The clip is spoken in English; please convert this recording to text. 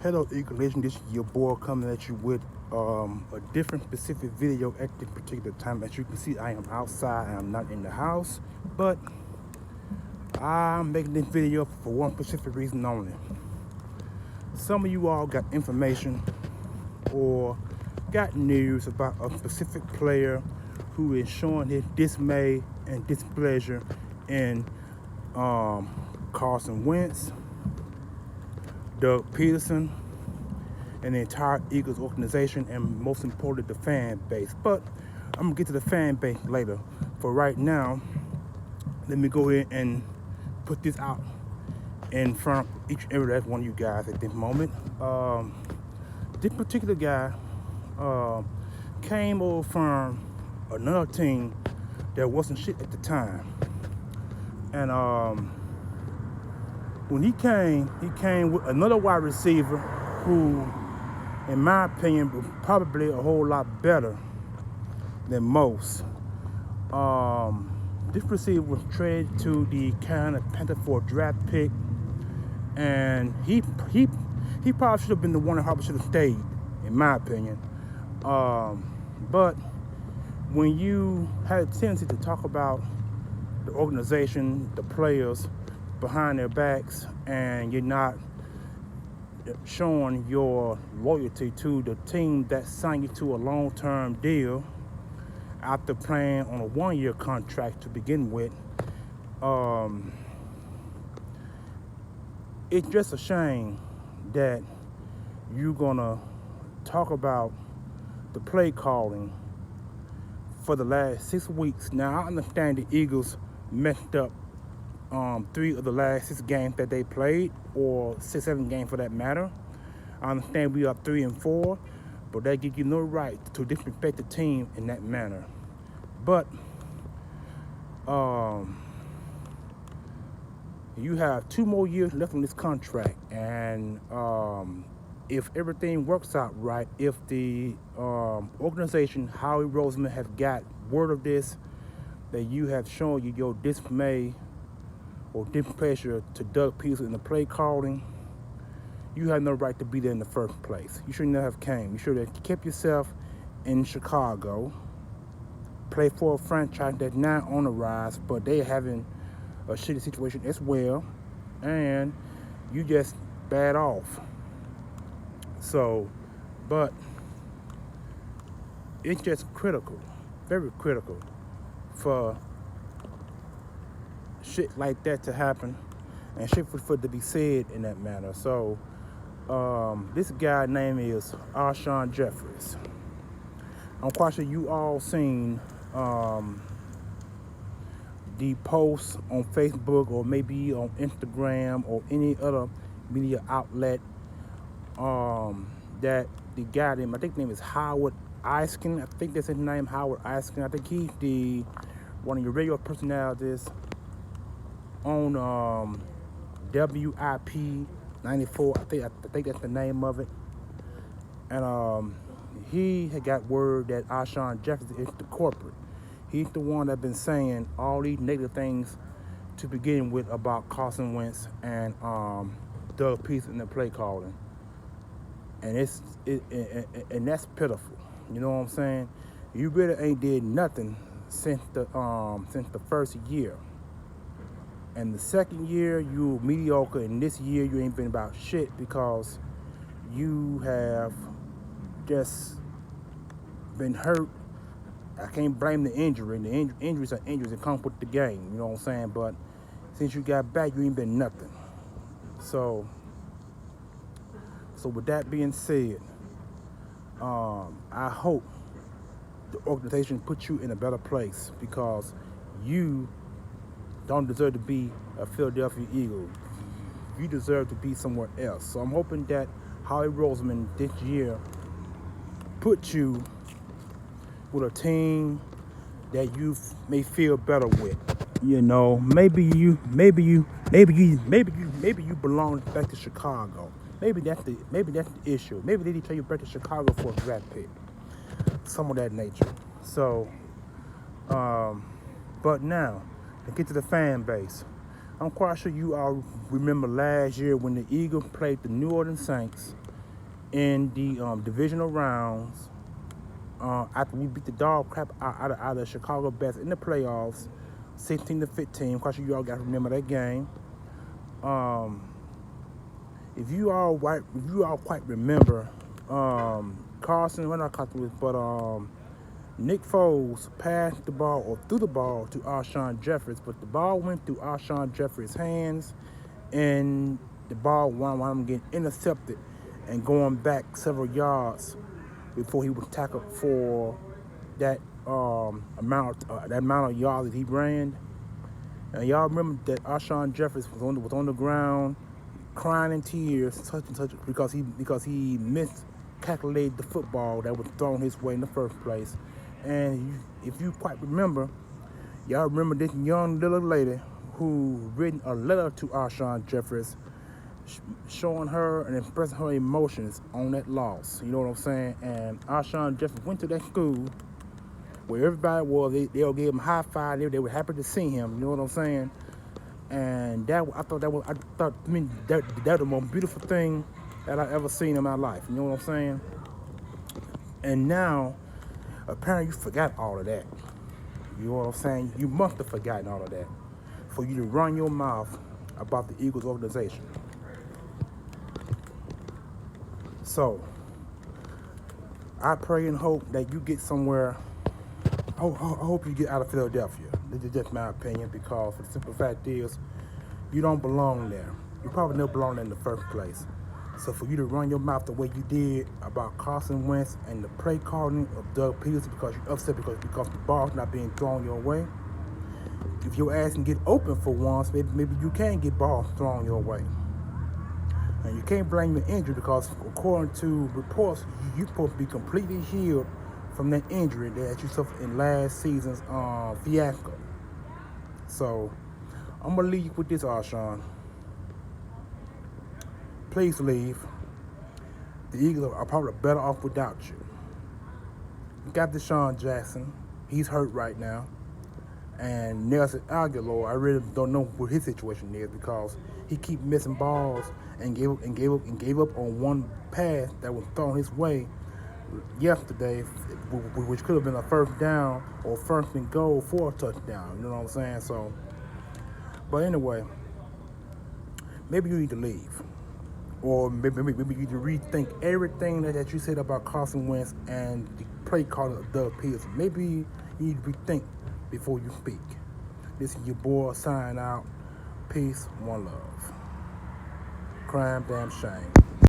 Hello, Eagle Legend. This is your boy coming at you with a different specific video at this particular time. As you can see, I am outside. I am not in the house, but I'm making this video for one specific reason only. Some of you all got information or got news about a specific player who is showing his dismay and displeasure in Carson Wentz, Doug Pederson, and the entire Eagles organization, and most importantly, the fan base. But I'm gonna get to the fan base later. For right now, let me go ahead and put this out in front of each and every last one of you guys at this moment. This particular guy came over from another team that wasn't shit at the time, and when he came with another wide receiver who, in my opinion, was probably a whole lot better than most. This receiver was traded to the Carolina Panthers for a draft pick, and he probably should have been the one that probably should have stayed, in my opinion. But when you had a tendency to talk about the organization, the players behind their backs, and you're not showing your loyalty to the team that signed you to a long-term deal after playing on a one-year contract to begin with, it's just a shame that you're gonna talk about the play calling for the last 6 weeks. Now, I understand the Eagles messed up 3 of the last 6 games that they played, or 6-7 games for that matter. I understand we are 3-4, but that gives you no right to disrespect the team in that manner. But you have 2 more years left on this contract, and if everything works out right, if the organization, Howie Roseman, have got word of this, that you have shown your dismay or displeasure to Doug Pederson in the play calling, you have no right to be there in the first place. You shouldn't have came. You should have kept yourself in Chicago, play for a franchise that's now on the rise, but they're having a shitty situation as well, and you just bad off. So, but it's just critical, very critical, for shit like that to happen, and shit for it to be said in that manner. So, this guy name is Alshon Jeffries. I'm quite sure you all seen the posts on Facebook or maybe on Instagram or any other media outlet that the guy named, I think his name is Howard Eiskin. I think that's his name, Howard Eiskin. I think he's one of your radio personalities on WIP 94. I think that's the name of it. And he had got word that Alshon Jeffries is the corporate. He's the one that's been saying all these negative things to begin with about Carson Wentz and Doug Pederson in the play calling, and and that's pitiful. You know what I'm saying? You really ain't did nothing since the first year, and the second year you were mediocre, and this year you ain't been about shit because you have just been hurt. I can't blame the injury. The injuries are injuries that come with the game, you know what I'm saying? But since you got back, you ain't been nothing. So with that being said, I hope the organization puts you in a better place, because you don't deserve to be a Philadelphia Eagle. You deserve to be somewhere else. So I'm hoping that Howie Roseman this year put you with a team that you may feel better with. You know, maybe you belong back to Chicago. Maybe that's the issue. Maybe they need to take you back to Chicago for a draft pick, some of that nature. So, but now to get to the fan base, I'm quite sure you all remember last year when the Eagles played the New Orleans Saints in the divisional rounds. After we beat the dog crap out of Chicago Bears in the playoffs, 16-15. Of course, you all got to remember that game. Um, if you all quite remember, Carson, when I caught this, but Nick Foles passed the ball or threw the ball to Alshon Jeffries, but the ball went through Alshon Jeffries' hands, and the ball wound up getting intercepted and going back several yards before he was tackled for that amount of yards that he ran. And y'all remember that Alshon Jeffries was on the ground, crying in tears, because he miscalculated the football that was thrown his way in the first place. And if you quite remember, y'all remember this young little lady who written a letter to Alshon Jeffries, showing her and expressing her emotions on that loss. You know what I'm saying? And Alshon Jeffries went to that school where everybody was. They'll give him a high five. They were happy to see him. You know what I'm saying? And I thought that was the most beautiful thing that I ever seen in my life. You know what I'm saying? And now, apparently, you forgot all of that. You know what I'm saying? You must have forgotten all of that for you to run your mouth about the Eagles organization. So, I pray and hope that you get somewhere. I hope you get out of Philadelphia. This is just my opinion, because the simple fact is, you don't belong there. You probably never belonged there in the first place. So for you to run your mouth the way you did about Carson Wentz and the play calling of Doug Pederson because you're upset because the ball's not being thrown your way, if your ass can get open for once, maybe you can get balls thrown your way. And you can't blame your injury, because according to reports, you're supposed to be completely healed from that injury that you suffered in last season's fiasco. So I'm going to leave you with this, Alshon. Please leave. The Eagles are probably better off without you. You got Deshaun Jackson. He's hurt right now. And Nelson Aguilar, I really don't know what his situation is, because he keep missing balls and gave up on one pass that was thrown his way yesterday, which could have been a first down or first and goal for a touchdown. You know what I'm saying? So, but anyway, maybe you need to leave, or maybe you need to rethink everything that you said about Carson Wentz and the play call of Doug Pederson. Maybe you need to rethink before you speak. This is your boy signing out. Peace, one love. Crime, damn shame.